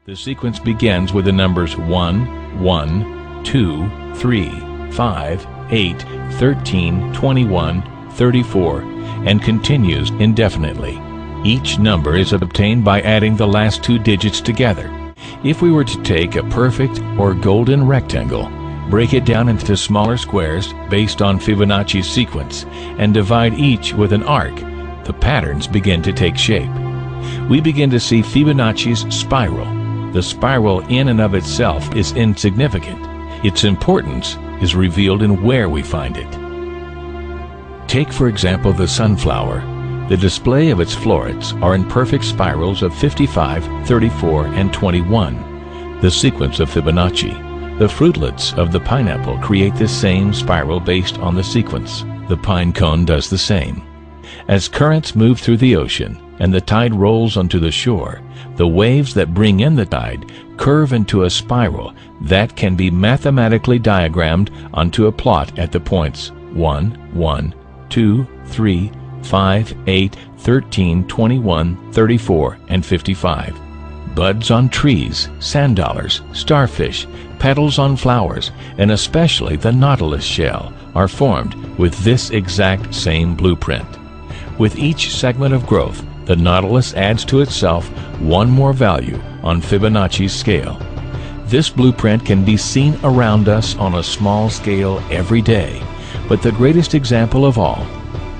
The sequence begins with the numbers 1, 1, 2, 3, 5, 8, 13, 21, 34, and continues indefinitely. Each number is obtained by adding the last two digits together. If we were to take a perfect or golden rectangle, break it down into smaller squares based on Fibonacci's sequence, and divide each with an arc, the patterns begin to take shape. We begin to see Fibonacci's spiral. The spiral in and of itself is insignificant. Its importance is revealed in where we find it. Take, for example, the sunflower. The display of its florets are in perfect spirals of 55, 34, and 21, the sequence of Fibonacci. The fruitlets of the pineapple create the same spiral based on the sequence. The pine cone does the same. As currents move through the ocean and the tide rolls onto the shore, the waves that bring in the tide curve into a spiral that can be mathematically diagrammed onto a plot at the points 1, 1, 2, 3, 5, 8, 13, 21, 34, and 55. Buds on trees, sand dollars, starfish, petals on flowers, and especially the nautilus shell are formed with this exact same blueprint. With each segment of growth, the nautilus adds to itself one more value on Fibonacci's scale. This blueprint can be seen around us on a small scale every day, but the greatest example of all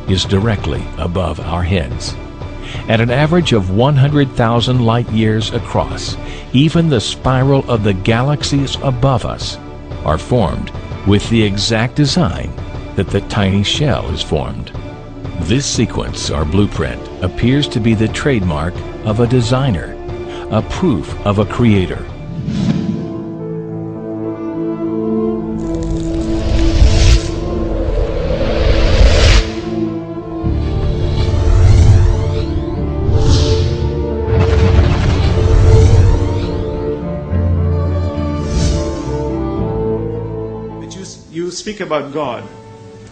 is directly above our heads. At an average of 100,000 light years across, even the spiral of the galaxies above us are formed with the exact design that the tiny shell is formed. This sequence, or blueprint, appears to be the trademark of a designer, a proof of a creator. You speak about God.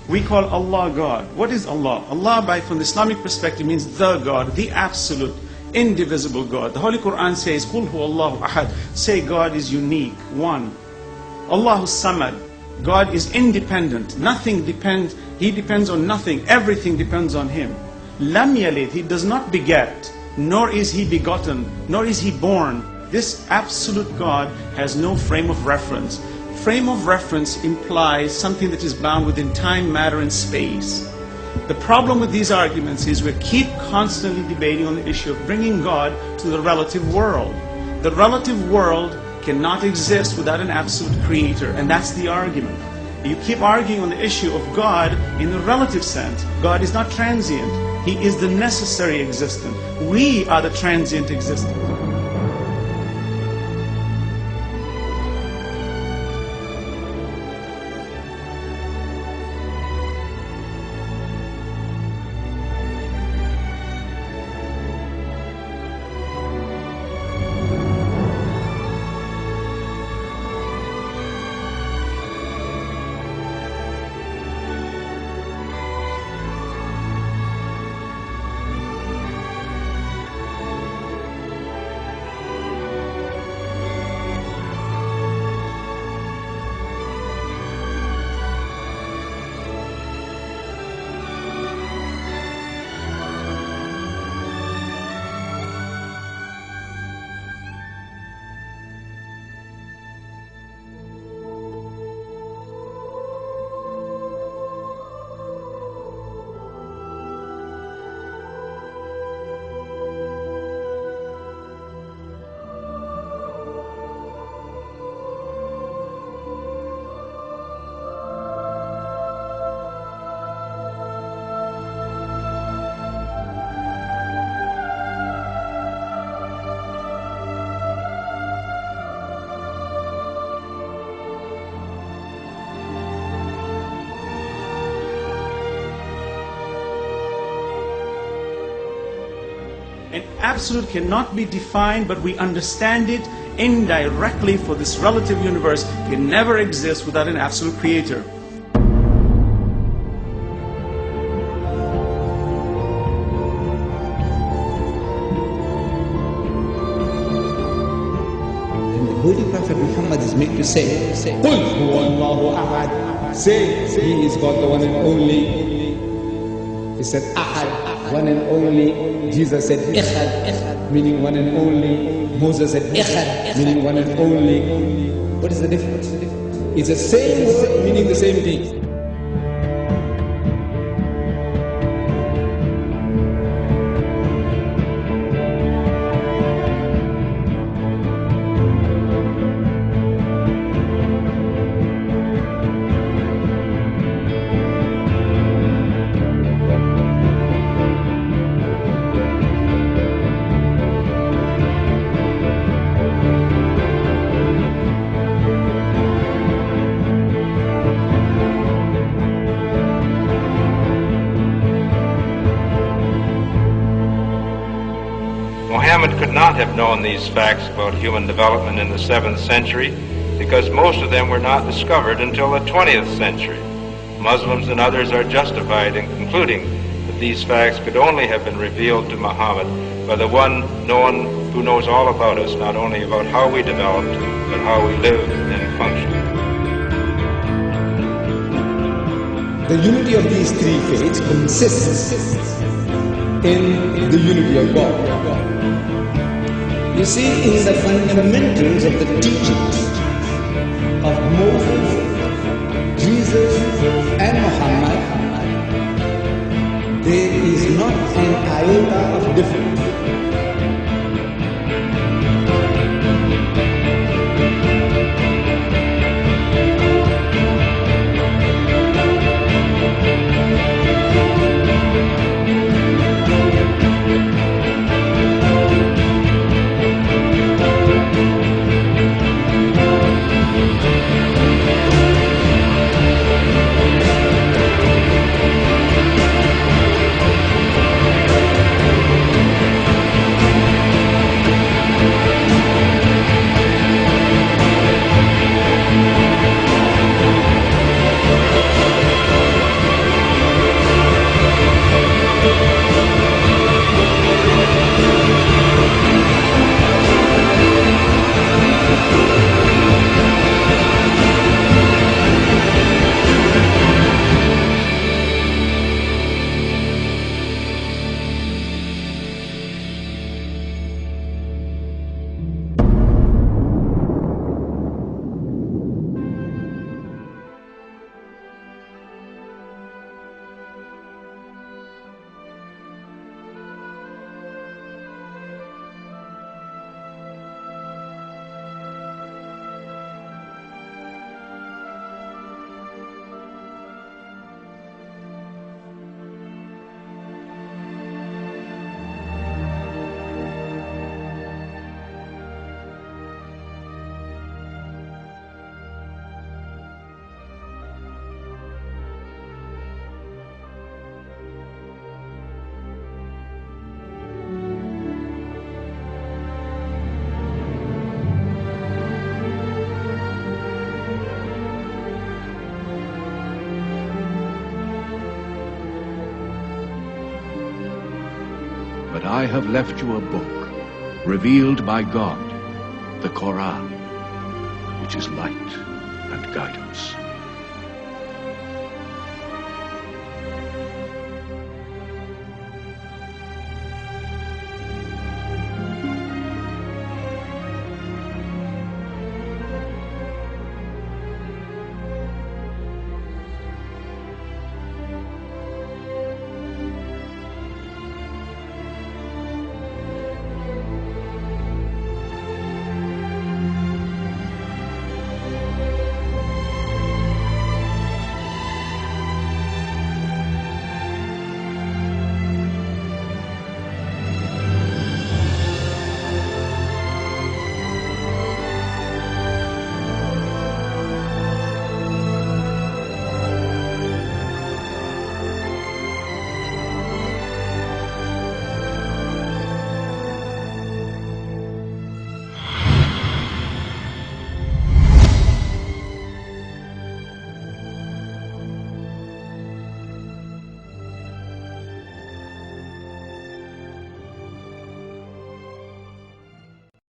We call Allah God. What is Allah? Allah, from the Islamic perspective, means the God, the absolute, indivisible God. The Holy Quran says, "Qul huwa Allahu ahad." Say God is unique, one. Allahu samad. God is independent. Nothing depends. He depends on nothing. Everything depends on Him. Lam yalid. He does not beget, nor is He begotten, nor is He born. This absolute God has no frame of reference. Frame of reference implies something that is bound within time, matter, and space. The problem with these arguments is we keep constantly debating on the issue of bringing God to the relative world. The relative world cannot exist without an absolute creator, and that's the argument. You keep arguing on the issue of God in the relative sense. God is not transient. He is the necessary existent. We are the transient existent. An absolute cannot be defined, but we understand it indirectly, for this relative universe can never exist without an absolute creator. Holy Prophet Muhammad is made to say, Qul huwa Allahu ahad. Say, He is God, the one and only. He said, Ahad, one and only. Jesus said, Ikhad, meaning one and only. Moses said, Ikhad, meaning one and only. What is the difference? It's the same word meaning the same thing. Muhammad could not have known these facts about human development in the 7th century because most of them were not discovered until the 20th century. Muslims and others are justified in concluding that these facts could only have been revealed to Muhammad by the one who knows all about us, not only about how we developed, but how we live and function. The unity of these three faiths consists in the unity of God. You see, in the fundamentals of the teachings of Moses, Jesus, and Muhammad, there is not an iota of difference. But I have left you a book, revealed by God, the Quran, which is light and guidance.